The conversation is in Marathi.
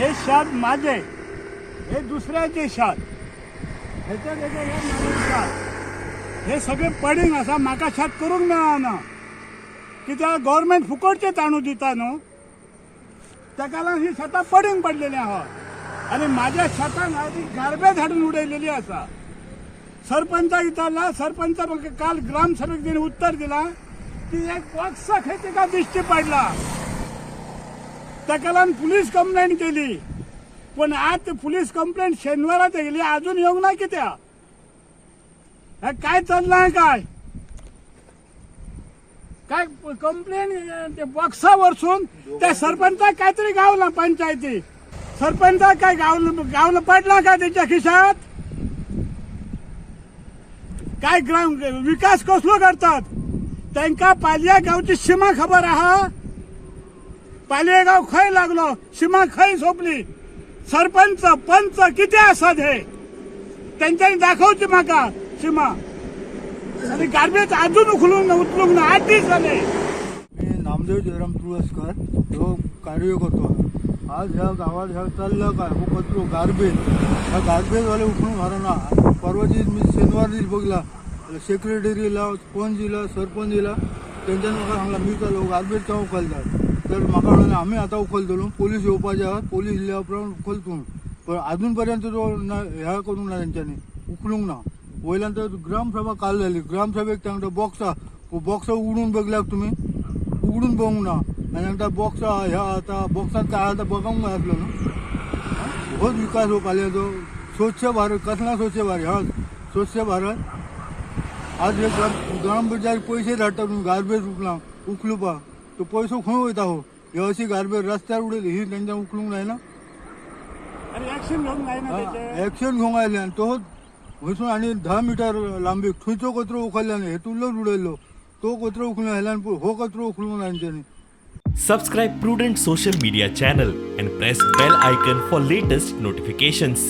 हे शाद माझे, हे दुसऱ्याचे शाद, ह्याच्या त्याच्या ह्या नावाचे शाद, हे सगळे पडींग असा म्हाका शाद करूंक मेळना कित्याक गव्हर्मेंट फुकटचे तांदूळ दिता न्हू, ताका लागून ही शेतां पडींग पडलेली आहा आणि माझ्या शेतांत ती गार्बेज हाडून उडयलेली आसा. सरपंचाक विचारला, सरपंच म्हाका काल ग्रामसभेक तिने उत्तर दिला की एक बॉक्सा खंय तिका दिश्टी पडला, ताका लागून पुलीस कंप्लेंट केली. पण आज ती पुलीस कंप्लेंट शेनवारात गेली, अजून येऊंक ना कित्याक? हे काय चाललंय काय काय कंप्लेंट बॉक्सा वरसून त्या सरपंचाक काहीतरी गावला पंचायती, सरपंचाक काय गावलं पडला का त्याच्या खिशात? काय विकास कसलो करतात? त्यांका पालया गावची सीमा खबर आहा? पालये गाव खंय लागलो, सीमा खंय सोपली, सरपंच पंच किती आसात हे त्यांच्यानी दाखवची म्हाका सीमा. आणि गार्बेज अजून उचलूंक ना, 8 दिवस झाले. मी नामदेव जयराम तुळसकर, जो कार्य करतो. आज ह्या गावात ह्या चाललं काय हो कचरो गार्बेज, ह्या गार्बेजवाले उचलून घालना. परवाची मी शनिवार दीस बघला, सेक्रेटरीला, स्पंजीला, सरपंचीला त्यांच्यानी म्हाका सांगला मी चालू गार्बेज केव्हा उखलतात. तर म्हाका म्हणाले आम्ही आता उखलतलो, पोलीस येवपाचे आहात, पोलीस इल्या उपरांत उखलतलो. पण अजून पर्यंत तो ह्या करूंक ना, त्यांच्यानी उखलूंक ना. वयल्यान तर ग्रामसभा काल झाली, ग्रामसभेक तांकां बॉक्सा उगडून बघल्याक तुम्ही, उगडून बघूंक ना. आणि तांकां बॉक्सा ह्या आता बॉक्सात काय आता बघूंक मेळटलो न्हू. होच विकास हो पालयाचो. स्वच्छ भारत कसला स्वच्छ भारत? हा स्वच्छ भारत. आज हे ग्रामपंचायत पैसे धाडटा तुम्ही गार्बेज उखलुपाक, तो पैसो खंय वयता हो? हे अशी गार्बेज रस्त्यार उडयली, ही तेंच्यान उखलूंक जायना. ऍक्शन घेऊन नाही ना त्याचे. ऍक्शन घेवंक आयले आनी तो वयसून आनी 10 मीटर लांबी थंयचो कचरो उखल्ल्यान हेतूंतलोच उडयलो. तो कचरो उखलून आयल्यान हो कचरो उखलूंक ना तेंच्यांनी. Subscribe Prudent social media channel and press bell icon for latest notifications.